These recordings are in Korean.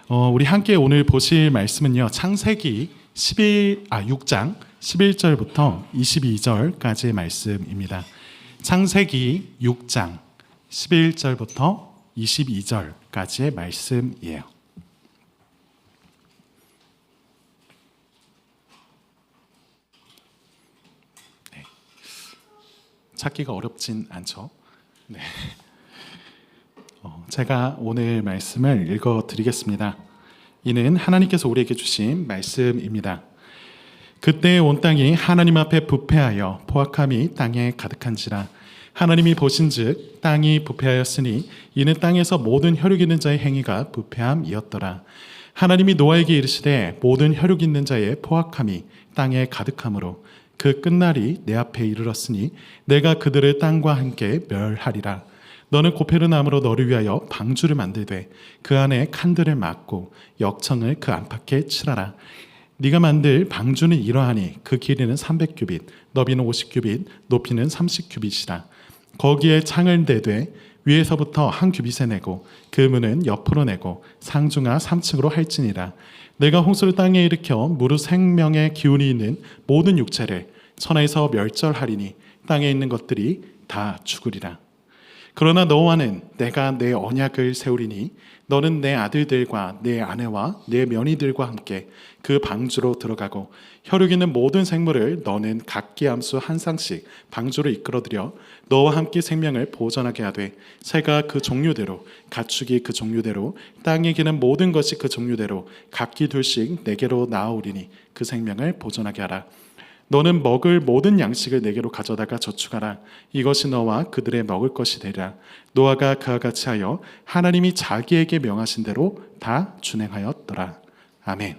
우리 함께 오늘 보실 말씀은요. 창세기 6장 11절부터 22절까지의 말씀입니다. 창세기 6장 11절부터 22절까지의 말씀이에요. 네. 찾기가 어렵진 않죠. 네. 제가 오늘 말씀을 읽어드리겠습니다. 이는 하나님께서 우리에게 주신 말씀입니다. 그때 온 땅이 하나님 앞에 부패하여 포악함이 땅에 가득한지라. 하나님이 보신즉 땅이 부패하였으니 이는 땅에서 모든 혈육 있는 자의 행위가 부패함이었더라. 하나님이 노아에게 이르시되 모든 혈육 있는 자의 포악함이 땅에 가득함으로 그 끝날이 내 앞에 이르렀으니 내가 그들을 땅과 함께 멸하리라. 너는 고페르나무로 너를 위하여 방주를 만들되 그 안에 칸들을 막고 역청을 그 안팎에 칠하라. 네가 만들 방주는 이러하니 그 길이는 300규빗, 너비는 50규빗, 높이는 30규빗이라. 거기에 창을 대되 위에서부터 한 규빗에 내고 그 문은 옆으로 내고 상중하 3층으로 할지니라. 내가 홍수를 땅에 일으켜 무릇 생명의 기운이 있는 모든 육체를 천하에서 멸절하리니 땅에 있는 것들이 다 죽으리라. 그러나 너와는 내가 내 언약을 세우리니 너는 내 아들들과 내 아내와 내 며느리들과 함께 그 방주로 들어가고 혈육 있는 모든 생물을 너는 각기 암수 한 쌍씩 방주로 이끌어들여 너와 함께 생명을 보존하게 하되 새가 그 종류대로 가축이 그 종류대로 땅에 기는 모든 것이 그 종류대로 각기 둘씩 내게로 나아오리니 그 생명을 보존하게 하라. 너는 먹을 모든 양식을 내게로 가져다가 저축하라. 이것이 너와 그들의 먹을 것이 되리라. 노아가 그와 같이 하여 하나님이 자기에게 명하신 대로 다 준행하였더라. 아멘.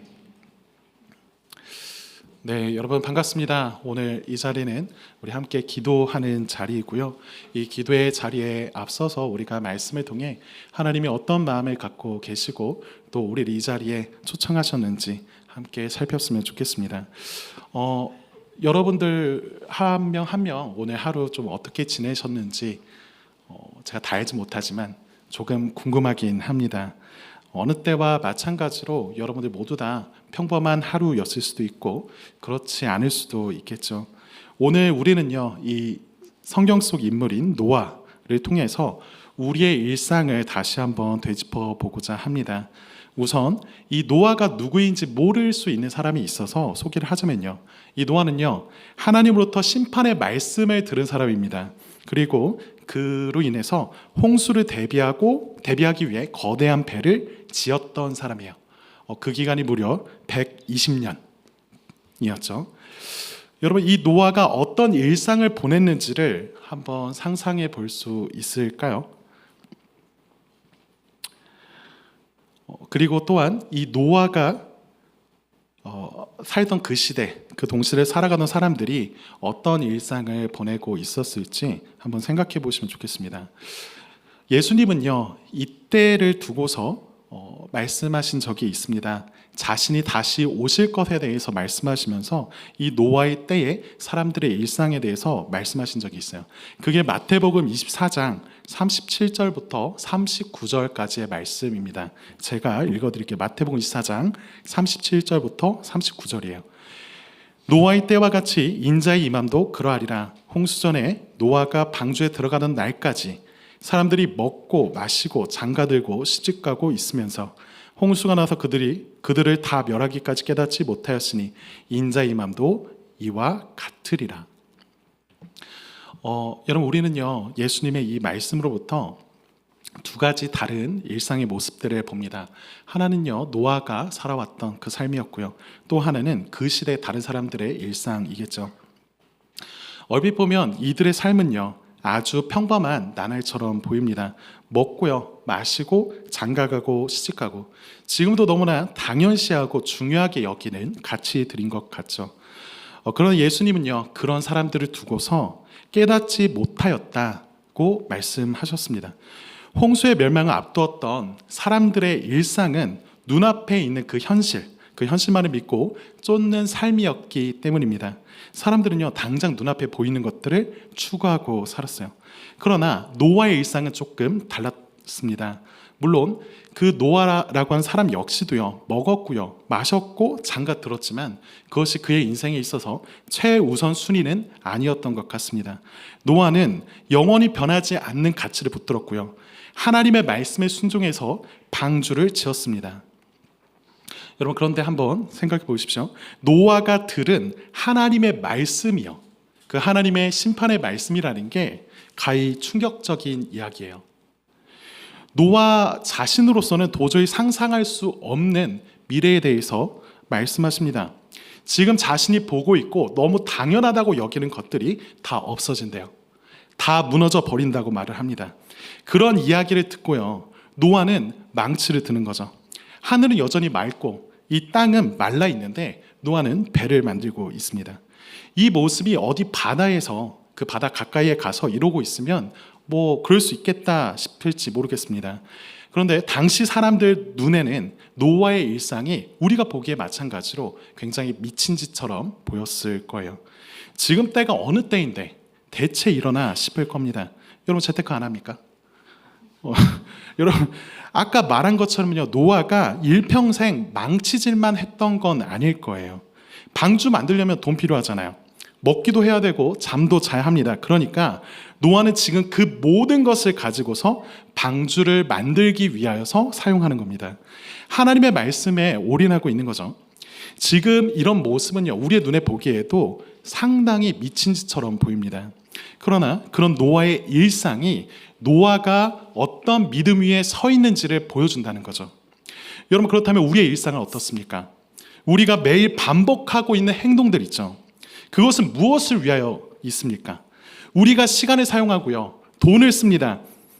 네, 여러분 반갑습니다. 오늘 이 자리는 우리 함께 기도하는 자리이고요. 이 기도의 자리에 앞서서 우리가 말씀을 통해 하나님이 어떤 마음을 갖고 계시고 또 우리를 이 자리에 초청하셨는지 함께 살폈으면 좋겠습니다. 여러분들 한 명 한 명 오늘 하루 좀 어떻게 지내셨는지 제가 다 알지 못하지만 조금 궁금하긴 합니다. 어느 때와 마찬가지로 여러분들 모두 다 평범한 하루였을 수도 있고 그렇지 않을 수도 있겠죠. 오늘 우리는요, 이 성경 속 인물인 노아를 통해서 우리의 일상을 다시 한번 되짚어 보고자 합니다. 우선 이 노아가 누구인지 모를 수 있는 사람이 있어서 소개를 하자면요, 이 노아는요 하나님으로부터 심판의 말씀을 들은 사람입니다. 그리고 그로 인해서 홍수를 대비하기 위해 거대한 배를 지었던 사람이에요. 그 기간이 무려 120년이었죠. 여러분, 이 노아가 어떤 일상을 보냈는지를 한번 상상해 볼 수 있을까요? 그리고 또한 이 노아가 살던 그 시대, 그 동시대를 살아가는 사람들이 어떤 일상을 보내고 있었을지 한번 생각해 보시면 좋겠습니다. 예수님은요, 이때를 두고서 말씀하신 적이 있습니다. 자신이 다시 오실 것에 대해서 말씀하시면서 이 노아의 때에 사람들의 일상에 대해서 말씀하신 적이 있어요. 그게 마태복음 24장 37절부터 39절까지의 말씀입니다. 제가 읽어드릴게요. 마태복음 24장 37절부터 39절이에요. 노아의 때와 같이 인자의 임함도 그러하리라. 홍수전에 노아가 방주에 들어가는 날까지 사람들이 먹고 마시고 장가들고 시집가고 있으면서 홍수가 나서 그들을 다 멸하기까지 깨닫지 못하였으니 인자의 임함도 이와 같으리라. 여러분, 우리는요 예수님의 이 말씀으로부터 두 가지 다른 일상의 모습들을 봅니다. 하나는요 노아가 살아왔던 그 삶이었고요, 또 하나는 그 시대 다른 사람들의 일상이겠죠. 얼핏 보면 이들의 삶은요 아주 평범한 나날처럼 보입니다. 먹고요 마시고 장가가고 시집가고 지금도 너무나 당연시하고 중요하게 여기는 가치들인 것 같죠. 그러나 예수님은요 그런 사람들을 두고서 깨닫지 못하였다고 말씀하셨습니다. 홍수의 멸망을 앞두었던 사람들의 일상은 눈앞에 있는 그 현실만을 믿고 쫓는 삶이었기 때문입니다. 사람들은요 당장 눈앞에 보이는 것들을 추구하고 살았어요. 그러나 노아의 일상은 조금 달랐습니다. 물론 그 노아라고 한 사람 역시도요, 먹었고요, 마셨고 장가 들었지만 그것이 그의 인생에 있어서 최우선 순위는 아니었던 것 같습니다. 노아는 영원히 변하지 않는 가치를 붙들었고요, 하나님의 말씀에 순종해서 방주를 지었습니다. 여러분, 그런데 한번 생각해 보십시오. 노아가 들은 하나님의 말씀이요, 그 하나님의 심판의 말씀이라는 게 가히 충격적인 이야기예요. 노아 자신으로서는 도저히 상상할 수 없는 미래에 대해서 말씀하십니다. 지금 자신이 보고 있고 너무 당연하다고 여기는 것들이 다 없어진대요. 다 무너져 버린다고 말을 합니다. 그런 이야기를 듣고요, 노아는 망치를 드는 거죠. 하늘은 여전히 맑고 이 땅은 말라 있는데 노아는 배를 만들고 있습니다. 이 모습이 어디 바다에서, 그 바다 가까이에 가서 이러고 있으면 뭐 그럴 수 있겠다 싶을지 모르겠습니다. 그런데 당시 사람들 눈에는 노아의 일상이 우리가 보기에 마찬가지로 굉장히 미친 짓처럼 보였을 거예요. 지금 때가 어느 때인데 대체 이러나 싶을 겁니다. 여러분, 재테크 안 합니까? 여러분, 아까 말한 것처럼요, 노아가 일평생 망치질만 했던 건 아닐 거예요. 방주 만들려면 돈 필요하잖아요. 먹기도 해야 되고 잠도 자야 합니다. 그러니까 노아는 지금 그 모든 것을 가지고서 방주를 만들기 위하여서 사용하는 겁니다. 하나님의 말씀에 올인하고 있는 거죠. 지금 이런 모습은요, 우리의 눈에 보기에도 상당히 미친 짓처럼 보입니다. 그러나 그런 노아의 일상이 노아가 어떤 믿음 위에 서 있는지를 보여준다는 거죠. 여러분, 그렇다면 우리의 일상은 어떻습니까? 우리가 매일 반복하고 있는 행동들 있죠. 그것은 무엇을 위하여 있습니까? 우리가 시간을 사용하고요, 돈을 씁니다.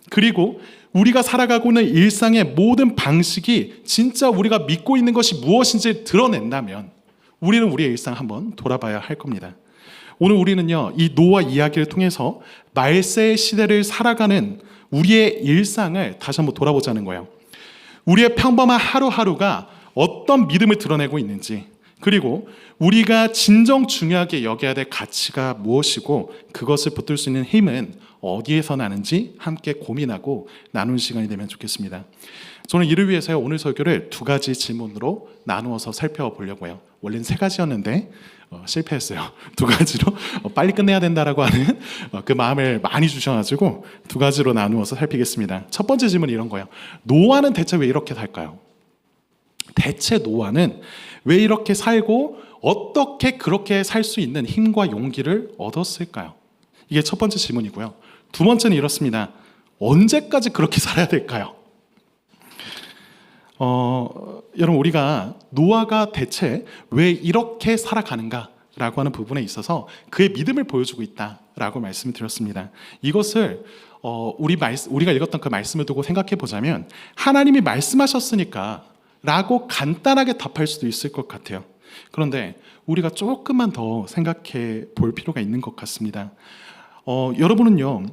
그리고 우리가 살아가고 있는 일상의 모든 방식이 진짜 우리가 믿고 있는 것이 무엇인지 드러낸다면 우리는 우리의 일상 한번 돌아봐야 할 겁니다. 오늘 우리는요, 이 노아 이야기를 통해서 말세의 시대를 살아가는 우리의 일상을 다시 한번 돌아보자는 거예요. 우리의 평범한 하루하루가 어떤 믿음을 드러내고 있는지, 그리고 우리가 진정 중요하게 여겨야 될 가치가 무엇이고 그것을 붙들 수 있는 힘은 어디에서 나는지 함께 고민하고 나누는 시간이 되면 좋겠습니다. 저는 이를 위해서 오늘 설교를 두 가지 질문으로 나누어서 살펴보려고요. 원래는 세 가지였는데 실패했어요. 두 가지로 빨리 끝내야 된다라고 하는 그 마음을 많이 주셔가지고 두 가지로 나누어서 살피겠습니다. 첫 번째 질문은 이런 거예요. 노아는 대체 왜 이렇게 살까요? 대체 노아는 왜 이렇게 살고 어떻게 그렇게 살 수 있는 힘과 용기를 얻었을까요? 이게 첫 번째 질문이고요. 두 번째는 이렇습니다. 언제까지 그렇게 살아야 될까요? 여러분, 우리가 노아가 대체 왜 이렇게 살아가는가라고 하는 부분에 있어서 그의 믿음을 보여주고 있다라고 말씀을 드렸습니다. 이것을 우리가 읽었던 그 말씀을 두고 생각해 보자면 하나님이 말씀하셨으니까 라고 간단하게 답할 수도 있을 것 같아요. 그런데 우리가 조금만 더 생각해 볼 필요가 있는 것 같습니다. 여러분은요,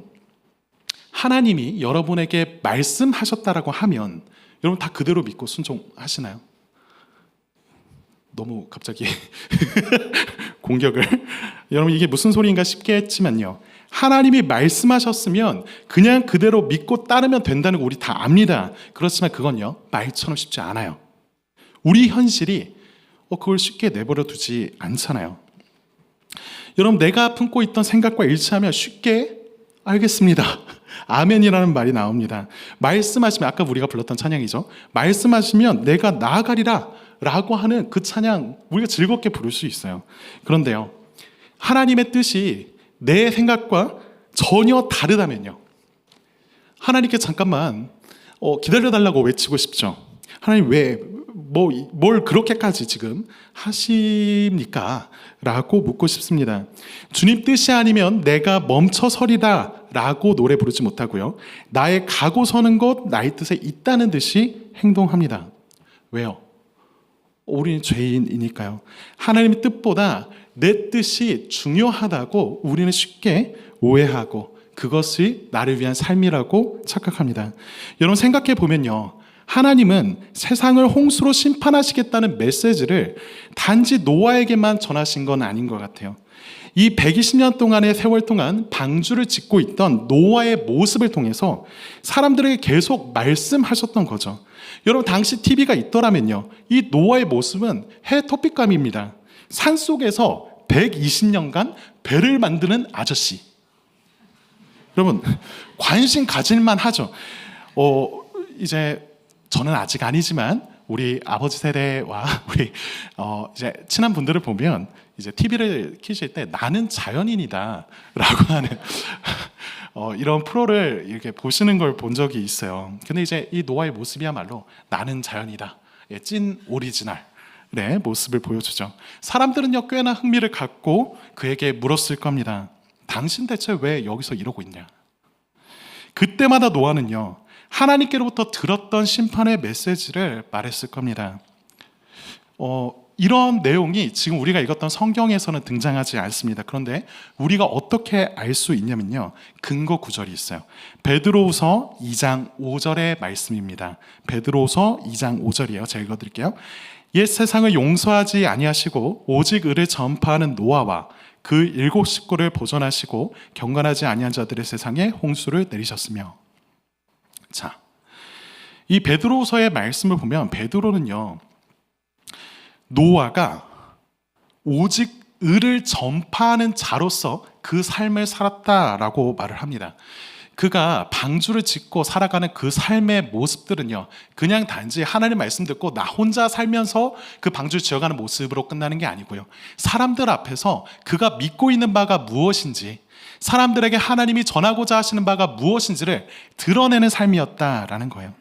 하나님이 여러분에게 말씀하셨다라고 하면 여러분 다 그대로 믿고 순종하시나요? 너무 갑자기 공격을. 여러분, 이게 무슨 소리인가 싶게 했지만요, 하나님이 말씀하셨으면 그냥 그대로 믿고 따르면 된다는 거 우리 다 압니다. 그렇지만 그건요, 말처럼 쉽지 않아요. 우리 현실이 그걸 쉽게 내버려 두지 않잖아요. 여러분, 내가 품고 있던 생각과 일치하면 쉽게 알겠습니다, 아멘이라는 말이 나옵니다. 말씀하시면, 아까 우리가 불렀던 찬양이죠. 말씀하시면 내가 나아가리라 라고 하는 그 찬양 우리가 즐겁게 부를 수 있어요. 그런데요, 하나님의 뜻이 내 생각과 전혀 다르다면요, 하나님께 잠깐만 기다려달라고 외치고 싶죠. 하나님 왜 뭘 그렇게까지 지금 하십니까? 라고 묻고 싶습니다. 주님 뜻이 아니면 내가 멈춰서리라 라고 노래 부르지 못하고요, 나의 가고 서는 것 나의 뜻에 있다는 듯이 행동합니다. 왜요? 우리는 죄인이니까요. 하나님의 뜻보다 내 뜻이 중요하다고 우리는 쉽게 오해하고 그것이 나를 위한 삶이라고 착각합니다. 여러분, 생각해 보면요, 하나님은 세상을 홍수로 심판하시겠다는 메시지를 단지 노아에게만 전하신 건 아닌 것 같아요. 이 120년 동안의 세월 동안 방주를 짓고 있던 노아의 모습을 통해서 사람들에게 계속 말씀하셨던 거죠. 여러분, 당시 TV가 있더라면요, 이 노아의 모습은 해 토픽감입니다. 산속에서 120년간 배를 만드는 아저씨. 여러분, 관심 가질만 하죠. 이제 저는 아직 아니지만 우리 아버지 세대와 우리 이제 친한 분들을 보면 이제 TV를 켜실 때 나는 자연인이다라고 하는 이런 프로를 이렇게 보시는 걸 본 적이 있어요. 근데 이제 이 노아의 모습이야말로 나는 자연이다, 찐 오리지널 네, 모습을 보여주죠. 사람들은요, 꽤나 흥미를 갖고 그에게 물었을 겁니다. 당신 대체 왜 여기서 이러고 있냐? 그때마다 노아는요, 하나님께로부터 들었던 심판의 메시지를 말했을 겁니다. 이런 내용이 지금 우리가 읽었던 성경에서는 등장하지 않습니다. 그런데 우리가 어떻게 알 수 있냐면요, 근거 구절이 있어요. 베드로후서 2장 5절의 말씀입니다. 베드로후서 2장 5절이에요. 제가 읽어드릴게요. 옛 세상을 용서하지 아니하시고 오직 의를 전파하는 노아와 그 7 식구를 보존하시고 경건하지 아니한 자들의 세상에 홍수를 내리셨으며. 자, 이 베드로서의 말씀을 보면 베드로는요, 노아가 오직 의를 전파하는 자로서 그 삶을 살았다라고 말을 합니다. 그가 방주를 짓고 살아가는 그 삶의 모습들은요, 그냥 단지 하나님 말씀 듣고 나 혼자 살면서 그 방주를 지어가는 모습으로 끝나는 게 아니고요, 사람들 앞에서 그가 믿고 있는 바가 무엇인지, 사람들에게 하나님이 전하고자 하시는 바가 무엇인지를 드러내는 삶이었다라는 거예요.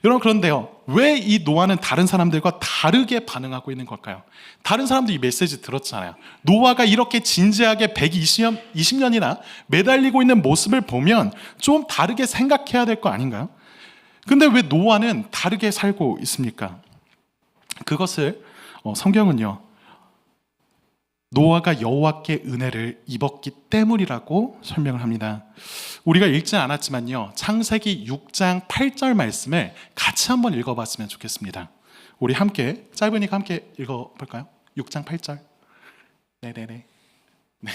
여러분, 그런데요, 왜 이 노아는 다른 사람들과 다르게 반응하고 있는 걸까요? 다른 사람도 이 메시지 들었잖아요. 노아가 이렇게 진지하게 120년이나 매달리고 있는 모습을 보면 좀 다르게 생각해야 될 거 아닌가요? 근데 왜 노아는 다르게 살고 있습니까? 그것을 성경은요, 노아가 여호와께 은혜를 입었기 때문이라고 설명을 합니다. 우리가 읽지 않았지만요, 창세기 6장 8절 말씀을 같이 한번 읽어봤으면 좋겠습니다. 우리 함께, 짧으니까 함께 읽어볼까요? 6장 8절. 네네네. 네.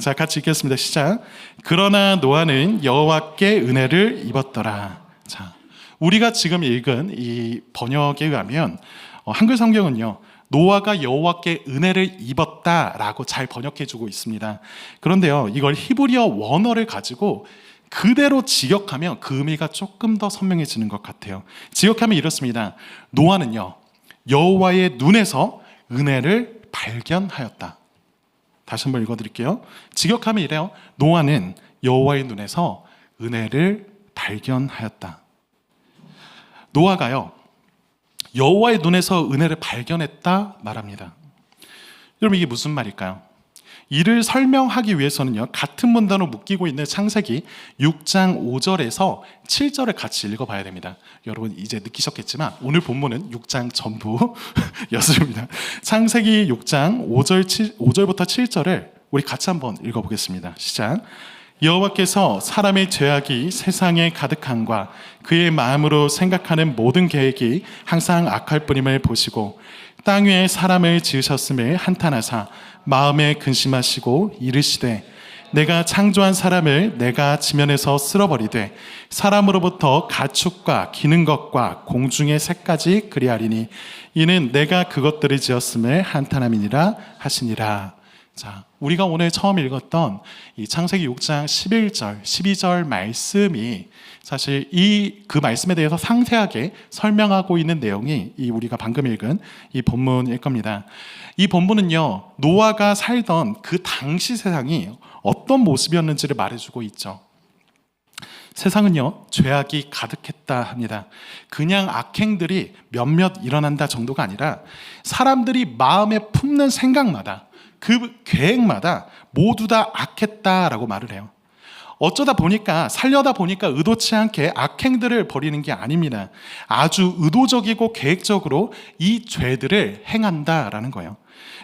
자, 같이 읽겠습니다. 시작. 그러나 노아는 여호와께 은혜를 입었더라. 자, 우리가 지금 읽은 이 번역에 의하면 한글 성경은요, 노아가 여호와께 은혜를 입었다라고 잘 번역해주고 있습니다. 그런데요, 이걸 히브리어 원어를 가지고 그대로 직역하면 그 의미가 조금 더 선명해지는 것 같아요. 직역하면 이렇습니다. 노아는요, 여호와의 눈에서 은혜를 발견하였다. 다시 한번 읽어드릴게요. 직역하면 이래요. 노아는 여호와의 눈에서 은혜를 발견하였다. 노아가요, 여호와의 눈에서 은혜를 발견했다 말합니다. 여러분, 이게 무슨 말일까요? 이를 설명하기 위해서는요, 같은 문단으로 묶이고 있는 창세기 6장 5절에서 7절을 같이 읽어봐야 됩니다. 여러분, 이제 느끼셨겠지만 오늘 본문은 6장 전부였습니다. 창세기 6장 5절부터 7절을 우리 같이 한번 읽어보겠습니다. 시작. 여호와께서 사람의 죄악이 세상에 가득함과 그의 마음으로 생각하는 모든 계획이 항상 악할 뿐임을 보시고 땅 위에 사람을 지으셨음을 한탄하사 마음에 근심하시고 이르시되 내가 창조한 사람을 내가 지면에서 쓸어버리되 사람으로부터 가축과 기는 것과 공중의 새까지 그리하리니 이는 내가 그것들을 지었음을 한탄함이니라 하시니라. 자, 우리가 오늘 처음 읽었던 이 창세기 6장 11절, 12절 말씀이 사실 그 말씀에 대해서 상세하게 설명하고 있는 내용이 이 우리가 방금 읽은 이 본문일 겁니다. 이 본문은요, 노아가 살던 그 당시 세상이 어떤 모습이었는지를 말해주고 있죠. 세상은요, 죄악이 가득했다 합니다. 그냥 악행들이 몇몇 일어난다 정도가 아니라 사람들이 마음에 품는 생각마다, 그 계획마다 모두 다 악했다라고 말을 해요. 어쩌다 보니까, 살려다 보니까 의도치 않게 악행들을 벌이는 게 아닙니다. 아주 의도적이고 계획적으로 이 죄들을 행한다라는 거예요.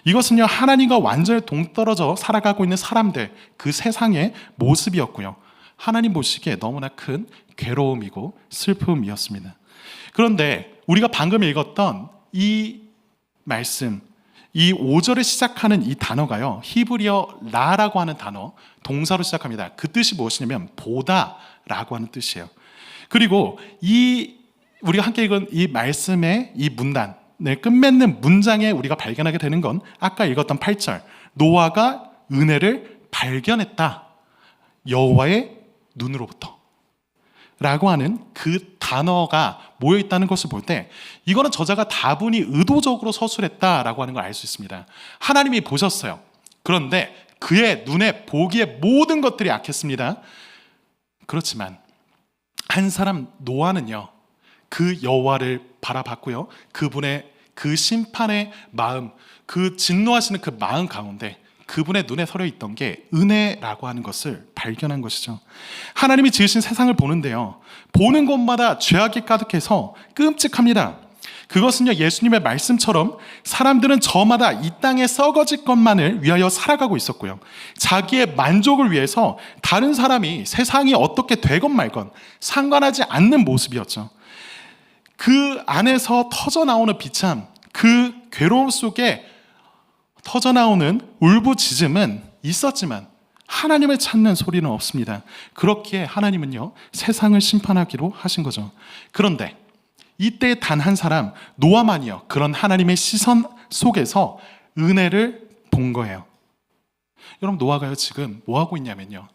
이것은요, 하나님과 완전히 동떨어져 살아가고 있는 사람들, 그 세상의 모습이었고요, 하나님 보시기에 너무나 큰 괴로움이고 슬픔이었습니다. 그런데 우리가 방금 읽었던 이 말씀, 이 5절을 시작하는 이 단어가요, 히브리어 라라고 하는 단어, 동사로 시작합니다. 그 뜻이 무엇이냐면 보다라고 하는 뜻이에요. 그리고 우리가 함께 읽은 이 말씀의 이 문단, 끝맺는 문장에 우리가 발견하게 되는 건 아까 읽었던 8절, 노아가 은혜를 발견했다, 여호와의 눈으로부터 라고 하는 그 단어가 모여 있다는 것을 볼 때, 이거는 저자가 다분히 의도적으로 서술했다라고 하는 걸 알 수 있습니다. 하나님이 보셨어요. 그런데 그의 눈에 보기에 모든 것들이 악했습니다. 그렇지만 한 사람 노아는요, 그 여호와를 바라봤고요, 그분의 그 심판의 마음, 그 진노하시는 그 마음 가운데 그분의 눈에 서려 있던 게 은혜라고 하는 것을 발견한 것이죠. 하나님이 지으신 세상을 보는데요, 보는 곳마다 죄악이 가득해서 끔찍합니다. 그것은요, 예수님의 말씀처럼 사람들은 저마다 이 땅에 썩어질 것만을 위하여 살아가고 있었고요, 자기의 만족을 위해서 다른 사람이 세상이 어떻게 되건 말건 상관하지 않는 모습이었죠. 그 안에서 터져나오는 비참, 그 괴로움 속에 터져나오는 울부짖음은 있었지만 하나님을 찾는 소리는 없습니다. 그렇기에 하나님은요, 세상을 심판하기로 하신 거죠. 그런데 이때 단 한 사람 노아만이요, 그런 하나님의 시선 속에서 은혜를 본 거예요. 여러분, 노아가요 지금 뭐 하고 있냐면요,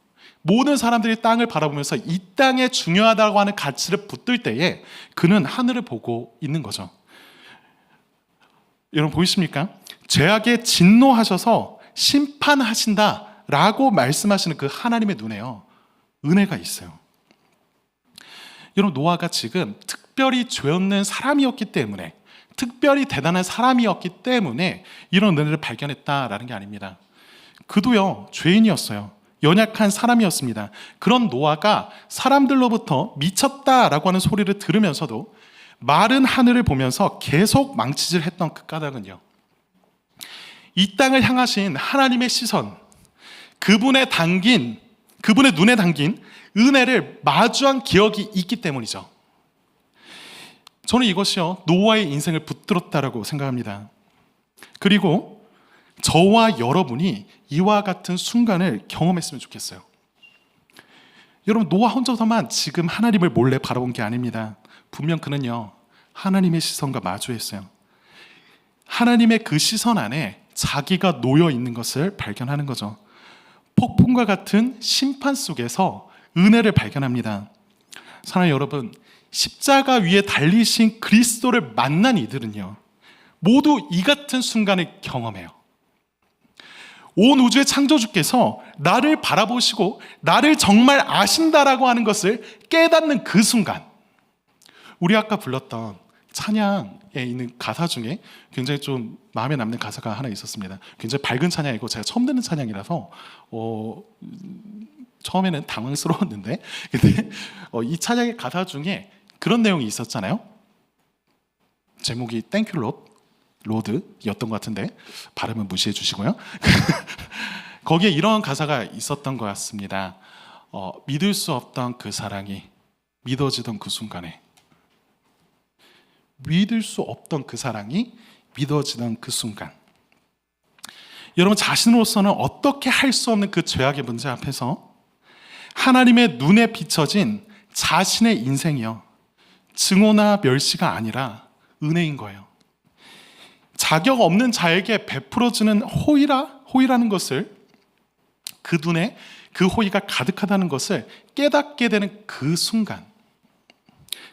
모든 사람들이 땅을 바라보면서 이 땅에 중요하다고 하는 가치를 붙들 때에 그는 하늘을 보고 있는 거죠. 여러분 보이십니까? 죄악에 진노하셔서 심판하신다라고 말씀하시는 그 하나님의 눈에요, 은혜가 있어요. 여러분, 노아가 지금 특별히 죄 없는 사람이었기 때문에, 특별히 대단한 사람이었기 때문에 이런 은혜를 발견했다라는 게 아닙니다. 그도요, 죄인이었어요. 연약한 사람이었습니다. 그런 노아가 사람들로부터 미쳤다라고 하는 소리를 들으면서도 마른 하늘을 보면서 계속 망치질했던 그 까닭은요, 이 땅을 향하신 하나님의 시선, 그분의 눈에 담긴 은혜를 마주한 기억이 있기 때문이죠. 저는 이것이요, 노아의 인생을 붙들었다라고 생각합니다. 그리고 저와 여러분이 이와 같은 순간을 경험했으면 좋겠어요. 여러분, 노아 혼자서만 지금 하나님을 몰래 바라본 게 아닙니다. 분명 그는요, 하나님의 시선과 마주했어요. 하나님의 그 시선 안에 자기가 놓여 있는 것을 발견하는 거죠. 폭풍과 같은 심판 속에서 은혜를 발견합니다. 사랑하는 여러분, 십자가 위에 달리신 그리스도를 만난 이들은요, 모두 이 같은 순간을 경험해요. 온 우주의 창조주께서 나를 바라보시고 나를 정말 아신다라고 하는 것을 깨닫는 그 순간, 우리 아까 불렀던 찬양에 있는 가사 중에 굉장히 좀 마음에 남는 가사가 하나 있었습니다. 굉장히 밝은 찬양이고 제가 처음 듣는 찬양이라서 처음에는 당황스러웠는데, 근데 이 찬양의 가사 중에 그런 내용이 있었잖아요. 제목이 Thank you Lord, 로드였던 것 같은데 발음은 무시해 주시고요. 거기에 이런 가사가 있었던 것 같습니다. 믿을 수 없던 그 사랑이 믿어지던 그 순간에, 믿을 수 없던 그 사랑이 믿어지던 그 순간, 여러분 자신으로서는 어떻게 할 수 없는 그 죄악의 문제 앞에서 하나님의 눈에 비춰진 자신의 인생이요, 증오나 멸시가 아니라 은혜인 거예요. 자격 없는 자에게 베풀어주는 호의라는 것을, 그 눈에 그 호의가 가득하다는 것을 깨닫게 되는 그 순간,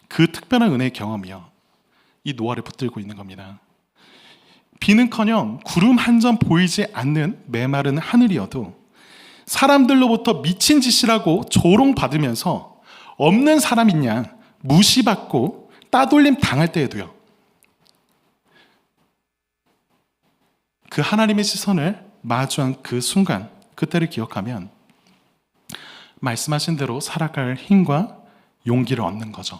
그 특별한 은혜의 경험이요, 이 노아를 붙들고 있는 겁니다. 비는커녕 구름 한 점 보이지 않는 메마른 하늘이어도 사람들로부터 미친 짓이라고 조롱받으면서 없는 사람인 양 무시받고 따돌림 당할 때에도요, 그 하나님의 시선을 마주한 그 순간, 그때를 기억하면 말씀하신 대로 살아갈 힘과 용기를 얻는 거죠.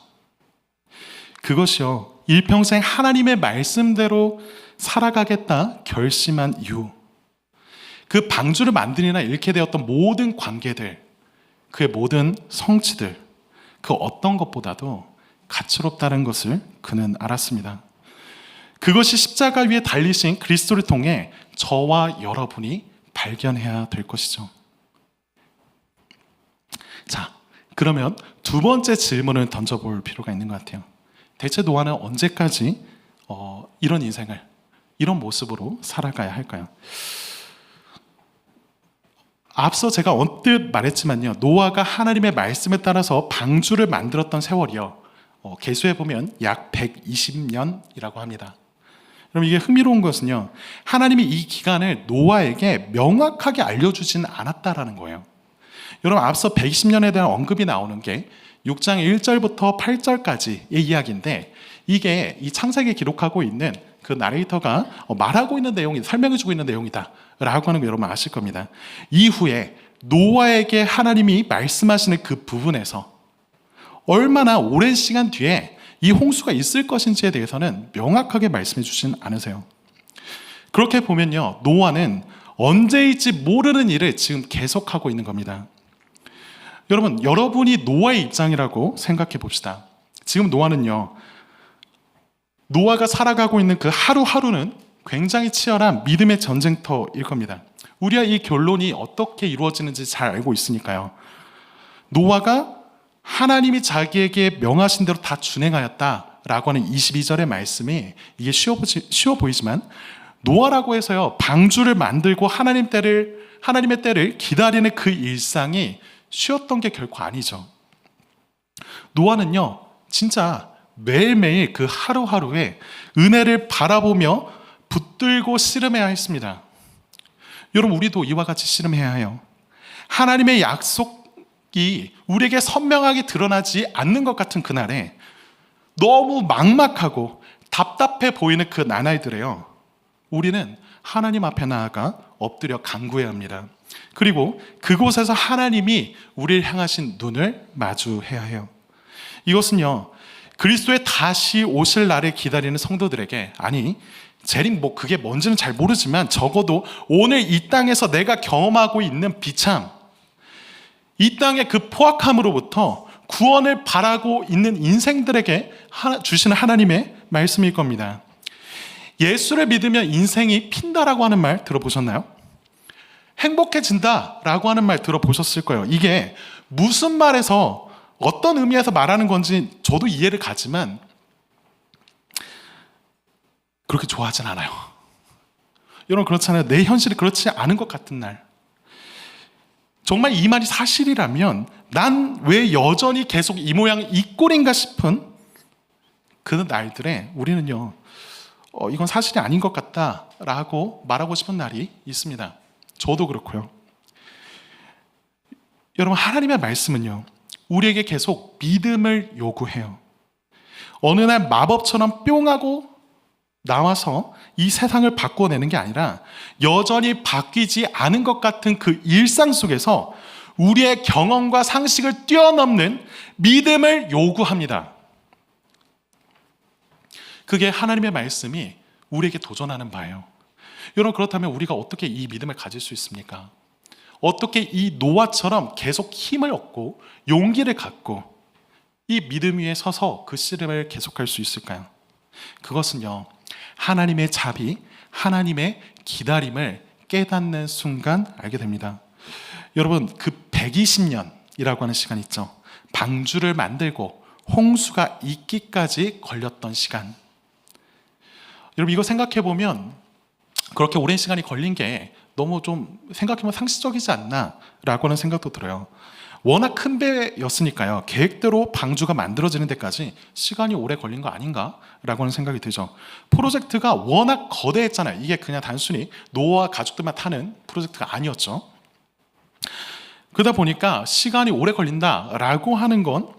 그것이요, 일평생 하나님의 말씀대로 살아가겠다 결심한 이후 그 방주를 만들이나 잃게 되었던 모든 관계들, 그의 모든 성취들, 그 어떤 것보다도 가치롭다는 것을 그는 알았습니다. 그것이 십자가 위에 달리신 그리스도를 통해 저와 여러분이 발견해야 될 것이죠. 자, 그러면 두 번째 질문을 던져볼 필요가 있는 것 같아요. 대체 노아는 언제까지 이런 인생을, 이런 모습으로 살아가야 할까요? 앞서 제가 언뜻 말했지만요, 노아가 하나님의 말씀에 따라서 방주를 만들었던 세월이요, 계수해 보면 약 120년이라고 합니다. 그럼 이게 흥미로운 것은요, 하나님이 이 기간을 노아에게 명확하게 알려주지는 않았다라는 거예요. 여러분, 앞서 120년에 대한 언급이 나오는 게 6장 1절부터 8절까지의 이야기인데, 이게 이 창세기에 기록하고 있는 그 나레이터가 말하고 있는 내용이, 설명해주고 있는 내용이다 라고 하는 거 여러분 아실 겁니다. 이후에 노아에게 하나님이 말씀하시는 그 부분에서 얼마나 오랜 시간 뒤에 이 홍수가 있을 것인지에 대해서는 명확하게 말씀해 주진 않으세요. 그렇게 보면요, 노아는 언제일지 모르는 일을 지금 계속하고 있는 겁니다. 여러분, 여러분이 노아의 입장이라고 생각해 봅시다. 지금 노아는요, 노아가 살아가고 있는 그 하루하루는 굉장히 치열한 믿음의 전쟁터일 겁니다. 우리가 이 결론이 어떻게 이루어지는지 잘 알고 있으니까요. 노아가 하나님이 자기에게 명하신 대로 다 준행하였다라고 하는 22절의 말씀이, 이게 쉬워 보이지만 노아라고 해서요, 방주를 만들고 하나님의 때를 기다리는 그 일상이 쉬웠던 게 결코 아니죠. 노아는요, 진짜 매일매일 그 하루하루에 은혜를 바라보며 붙들고 씨름해야 했습니다. 여러분, 우리도 이와 같이 씨름해야 해요. 하나님의 약속이 우리에게 선명하게 드러나지 않는 것 같은 그날에 너무 막막하고 답답해 보이는 그 나날들에요, 우리는 하나님 앞에 나아가 엎드려 간구해야 합니다. 그리고 그곳에서 하나님이 우리를 향하신 눈을 마주해야 해요. 이것은요, 그리스도의 다시 오실 날을 기다리는 성도들에게, 아니 재림 그게 뭔지는 잘 모르지만 적어도 오늘 이 땅에서 내가 경험하고 있는 비참, 이 땅의 그 포악함으로부터 구원을 바라고 있는 인생들에게 주시는 하나님의 말씀일 겁니다. 예수를 믿으면 인생이 핀다라고 하는 말 들어보셨나요? 행복해진다라고 하는 말 들어보셨을 거예요. 이게 무슨 말에서 어떤 의미에서 말하는 건지 저도 이해를 가지만 그렇게 좋아하진 않아요. 여러분, 그렇잖아요. 내 현실이 그렇지 않은 것 같은 날, 정말 이 말이 사실이라면 난 왜 여전히 계속 이 모양 이 꼴인가 싶은 그 날들에 우리는요, 이건 사실이 아닌 것 같다라고 말하고 싶은 날이 있습니다. 저도 그렇고요. 여러분, 하나님의 말씀은요, 우리에게 계속 믿음을 요구해요. 어느 날 마법처럼 뿅 하고 나와서 이 세상을 바꿔내는 게 아니라 여전히 바뀌지 않은 것 같은 그 일상 속에서 우리의 경험과 상식을 뛰어넘는 믿음을 요구합니다. 그게 하나님의 말씀이 우리에게 도전하는 바예요. 여러분, 그렇다면 우리가 어떻게 이 믿음을 가질 수 있습니까? 어떻게 이 노아처럼 계속 힘을 얻고 용기를 갖고 이 믿음 위에 서서 그 씨름을 계속할 수 있을까요? 그것은요, 하나님의 자비, 하나님의 기다림을 깨닫는 순간 알게 됩니다. 여러분, 그 120년이라고 하는 시간 있죠. 방주를 만들고 홍수가 있기까지 걸렸던 시간. 여러분, 이거 생각해 보면 그렇게 오랜 시간이 걸린 게 너무 좀 생각해보면 상식적이지 않나 라고 하는 생각도 들어요. 워낙 큰 배였으니까요, 계획대로 방주가 만들어지는 데까지 시간이 오래 걸린 거 아닌가 라고 하는 생각이 들죠. 프로젝트가 워낙 거대했잖아요. 이게 그냥 단순히 노아 가족들만 타는 프로젝트가 아니었죠. 그러다 보니까 시간이 오래 걸린다라고 하는 건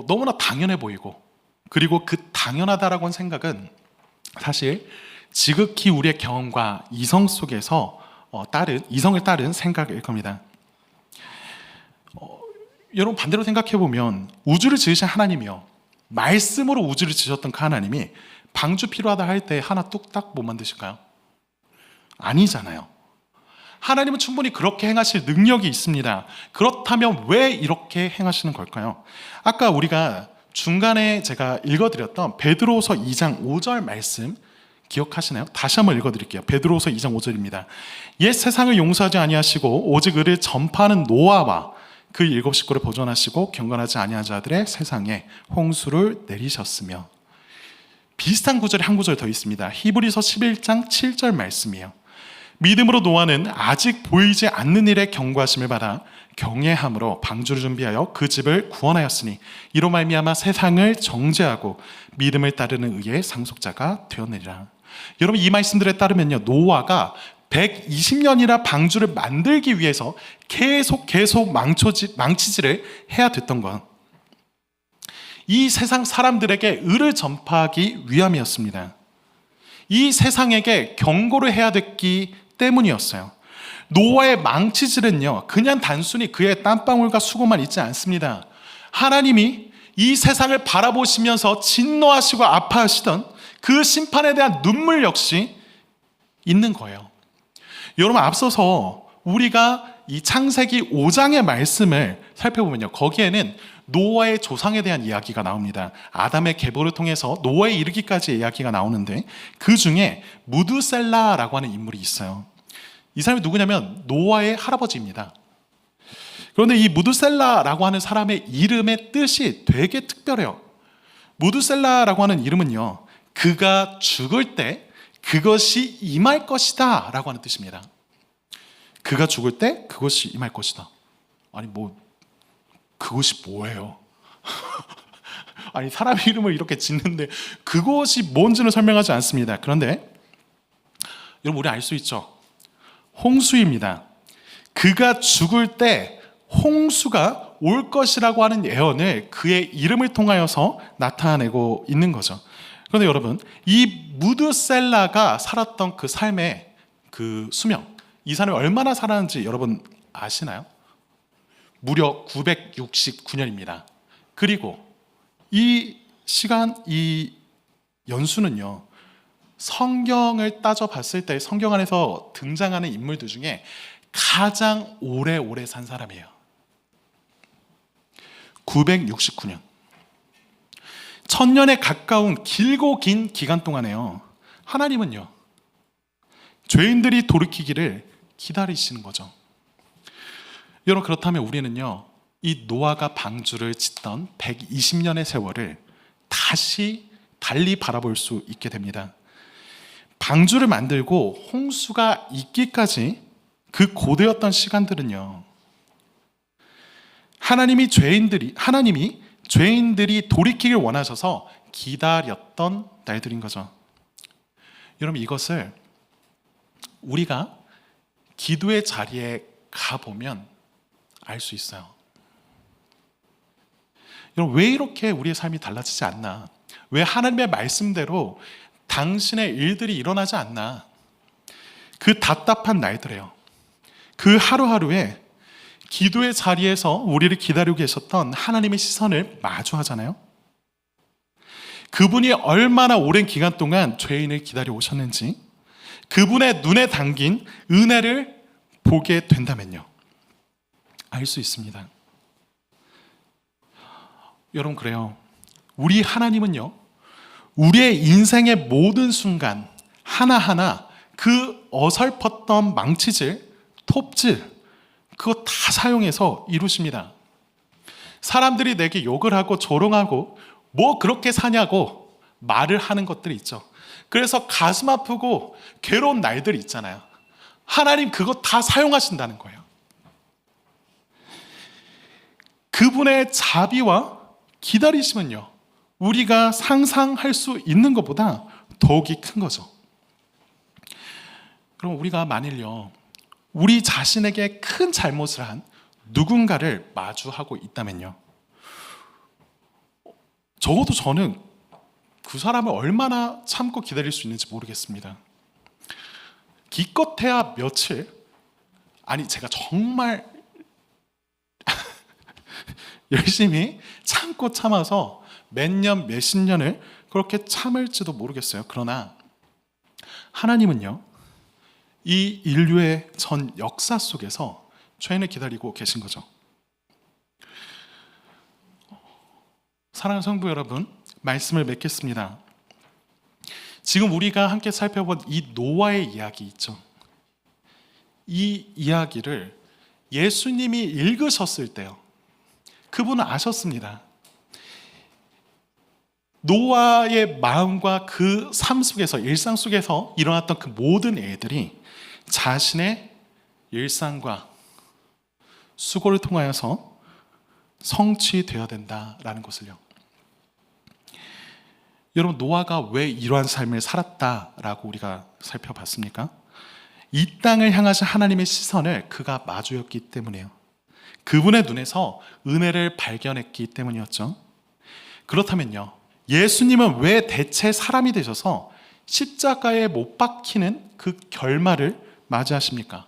너무나 당연해 보이고, 그리고 그 당연하다라고 하는 생각은 사실 지극히 우리의 경험과 이성 속에서 이성을 따른 생각일 겁니다. 여러분, 반대로 생각해 보면 우주를 지으신 하나님이요, 말씀으로 우주를 지으셨던 그 하나님이 방주 필요하다 할 때 하나 뚝딱 못 만드실까요? 아니잖아요. 하나님은 충분히 그렇게 행하실 능력이 있습니다. 그렇다면 왜 이렇게 행하시는 걸까요? 아까 우리가 중간에 제가 읽어드렸던 베드로후서 2장 5절 말씀 기억하시나요? 다시 한번 읽어드릴게요. 베드로후서 2장 5절입니다. 옛 세상을 용서하지 아니하시고 오직 의를 전파하는 노아와 그 일곱 식구를 보존하시고 경건하지 아니한 자들의 세상에 홍수를 내리셨으며. 비슷한 구절이 한 구절 더 있습니다. 히브리서 11장 7절 말씀이에요. 믿음으로 노아는 아직 보이지 않는 일에 경고하심을 받아 경외함으로 방주를 준비하여 그 집을 구원하였으니 이로 말미암아 세상을 정죄하고 믿음을 따르는 의의 상속자가 되었느니라. 여러분, 이 말씀들에 따르면요, 노아가 120년이나 방주를 만들기 위해서 계속 망치질을 해야 됐던 건 이 세상 사람들에게 의를 전파하기 위함이었습니다. 이 세상에게 경고를 해야 됐기 때문이었어요. 노아의 망치질은요, 그냥 단순히 그의 땀방울과 수고만 있지 않습니다. 하나님이 이 세상을 바라보시면서 진노하시고 아파하시던 그 심판에 대한 눈물 역시 있는 거예요. 여러분, 앞서서 우리가 이 창세기 5장의 말씀을 살펴보면요, 거기에는 노아의 조상에 대한 이야기가 나옵니다. 아담의 계보를 통해서 노아에 이르기까지의 이야기가 나오는데 그 중에 무드셀라라고 하는 인물이 있어요. 이 사람이 누구냐면 노아의 할아버지입니다. 그런데 이 무드셀라라고 하는 사람의 이름의 뜻이 되게 특별해요. 무드셀라라고 하는 이름은요, 그가 죽을 때 그것이 임할 것이다 라고 하는 뜻입니다. 그가 죽을 때 그것이 임할 것이다. 아니 그것이 뭐예요? 아니, 사람 이름을 이렇게 짓는데 그것이 뭔지는 설명하지 않습니다. 그런데 여러분, 우리 알 수 있죠? 홍수입니다. 그가 죽을 때 홍수가 올 것이라고 하는 예언을 그의 이름을 통하여서 나타내고 있는 거죠. 그런데 여러분, 이 무드셀라가 살았던 그 삶의 그 수명, 이 사람이 얼마나 살았는지 여러분 아시나요? 무려 969년입니다. 그리고 이 시간, 이 연수는요, 성경을 따져봤을 때 성경 안에서 등장하는 인물들 중에 가장 오래 산 사람이에요. 969년. 1000년에 가까운 길고 긴 기간 동안에요, 하나님은요, 죄인들이 돌이키기를 기다리시는 거죠. 여러분, 그렇다면 우리는요, 이 노아가 방주를 짓던 120년의 세월을 다시 달리 바라볼 수 있게 됩니다. 방주를 만들고 홍수가 있기까지 그 고되었던 시간들은요, 하나님이 죄인들이 돌이키길 원하셔서 기다렸던 날들인 거죠. 여러분, 이것을 우리가 기도의 자리에 가보면 알 수 있어요. 여러분, 왜 이렇게 우리의 삶이 달라지지 않나? 왜 하나님의 말씀대로 당신의 일들이 일어나지 않나? 그 답답한 날들에요, 그 하루하루에 기도의 자리에서 우리를 기다리고 계셨던 하나님의 시선을 마주하잖아요. 그분이 얼마나 오랜 기간 동안 죄인을 기다려 오셨는지, 그분의 눈에 담긴 은혜를 보게 된다면요, 알 수 있습니다. 여러분, 그래요. 우리 하나님은요, 우리의 인생의 모든 순간 하나하나 그 어설펐던 망치질, 톱질, 그거 다 사용해서 이루십니다. 사람들이 내게 욕을 하고 조롱하고 뭐 그렇게 사냐고 말을 하는 것들이 있죠. 그래서 가슴 아프고 괴로운 날들이 있잖아요. 하나님 그거 다 사용하신다는 거예요. 그분의 자비와 기다리심은요, 우리가 상상할 수 있는 것보다 더욱이 큰 거죠. 그럼 우리가 만일요, 우리 자신에게 큰 잘못을 한 누군가를 마주하고 있다면요, 적어도 저는 그 사람을 얼마나 참고 기다릴 수 있는지 모르겠습니다. 기껏해야 며칠, 아니 제가 정말 열심히 참고 참아서 몇 년, 몇십 년을 그렇게 참을지도 모르겠어요. 그러나 하나님은요, 이 인류의 전 역사 속에서 죄인을 기다리고 계신 거죠. 사랑하는 성도 여러분, 말씀을 맺겠습니다. 지금 우리가 함께 살펴본 이 노아의 이야기 있죠. 이 이야기를 예수님이 읽으셨을 때요, 그분은 아셨습니다. 노아의 마음과 그 삶 속에서, 일상 속에서 일어났던 그 모든 일들이 자신의 일상과 수고를 통하여서 성취되어야 된다라는 것을요. 여러분, 노아가 왜 이러한 삶을 살았다라고 우리가 살펴봤습니까? 이 땅을 향하신 하나님의 시선을 그가 마주했기 때문이에요. 그분의 눈에서 은혜를 발견했기 때문이었죠. 그렇다면요, 예수님은 왜 대체 사람이 되셔서 십자가에 못 박히는 그 결말을 맞이하십니까?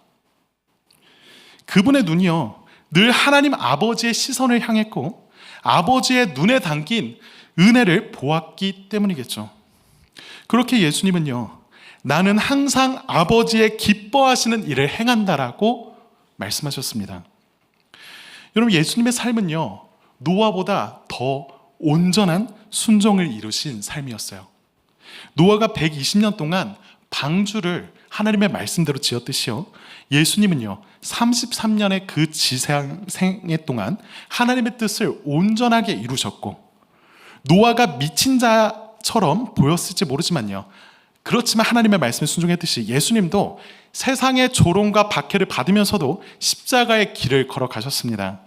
그분의 눈이요, 늘 하나님 아버지의 시선을 향했고 아버지의 눈에 담긴 은혜를 보았기 때문이겠죠. 그렇게 예수님은요, 나는 항상 아버지의 기뻐하시는 일을 행한다라고 말씀하셨습니다. 여러분, 예수님의 삶은요, 노아보다 더 온전한 순종을 이루신 삶이었어요. 노아가 120년 동안 방주를 하나님의 말씀대로 지었듯이요, 예수님은요 33년의 그 지생애 동안 하나님의 뜻을 온전하게 이루셨고, 노아가 미친 자처럼 보였을지 모르지만요, 그렇지만 하나님의 말씀에 순종했듯이 예수님도 세상의 조롱과 박해를 받으면서도 십자가의 길을 걸어가셨습니다.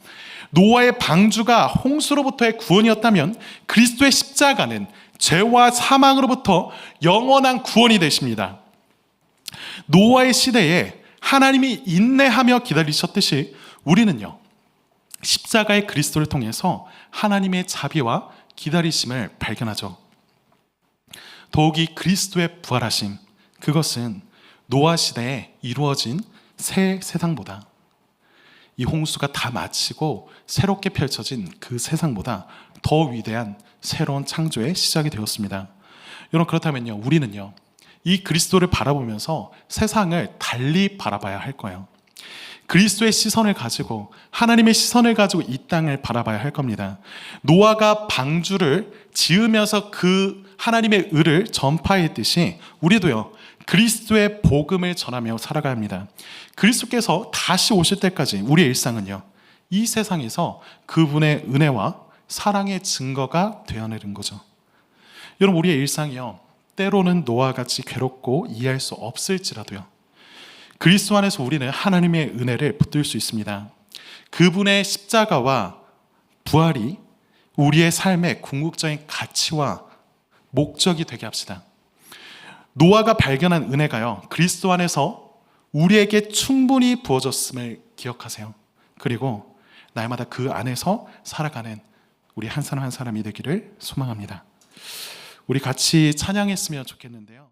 노아의 방주가 홍수로부터의 구원이었다면 그리스도의 십자가는 죄와 사망으로부터 영원한 구원이 되십니다. 노아의 시대에 하나님이 인내하며 기다리셨듯이 우리는요, 십자가의 그리스도를 통해서 하나님의 자비와 기다리심을 발견하죠. 더욱이 그리스도의 부활하심, 그것은 노아 시대에 이루어진 새 세상보다, 이 홍수가 다 마치고 새롭게 펼쳐진 그 세상보다 더 위대한 새로운 창조의 시작이 되었습니다. 여러분, 그렇다면요, 우리는요, 이 그리스도를 바라보면서 세상을 달리 바라봐야 할 거예요. 그리스도의 시선을 가지고, 하나님의 시선을 가지고 이 땅을 바라봐야 할 겁니다. 노아가 방주를 지으면서 그 하나님의 의를 전파했듯이 우리도요, 그리스도의 복음을 전하며 살아가야 합니다. 그리스도께서 다시 오실 때까지 우리의 일상은요, 이 세상에서 그분의 은혜와 사랑의 증거가 되어내는 거죠. 여러분, 우리의 일상이요, 때로는 노아같이 괴롭고 이해할 수 없을지라도요, 그리스도 안에서 우리는 하나님의 은혜를 붙들 수 있습니다. 그분의 십자가와 부활이 우리의 삶의 궁극적인 가치와 목적이 되게 합시다. 노아가 발견한 은혜가요, 그리스도 안에서 우리에게 충분히 부어졌음을 기억하세요. 그리고 날마다 그 안에서 살아가는 우리 한 사람 한 사람이 되기를 소망합니다. 우리 같이 찬양했으면 좋겠는데요.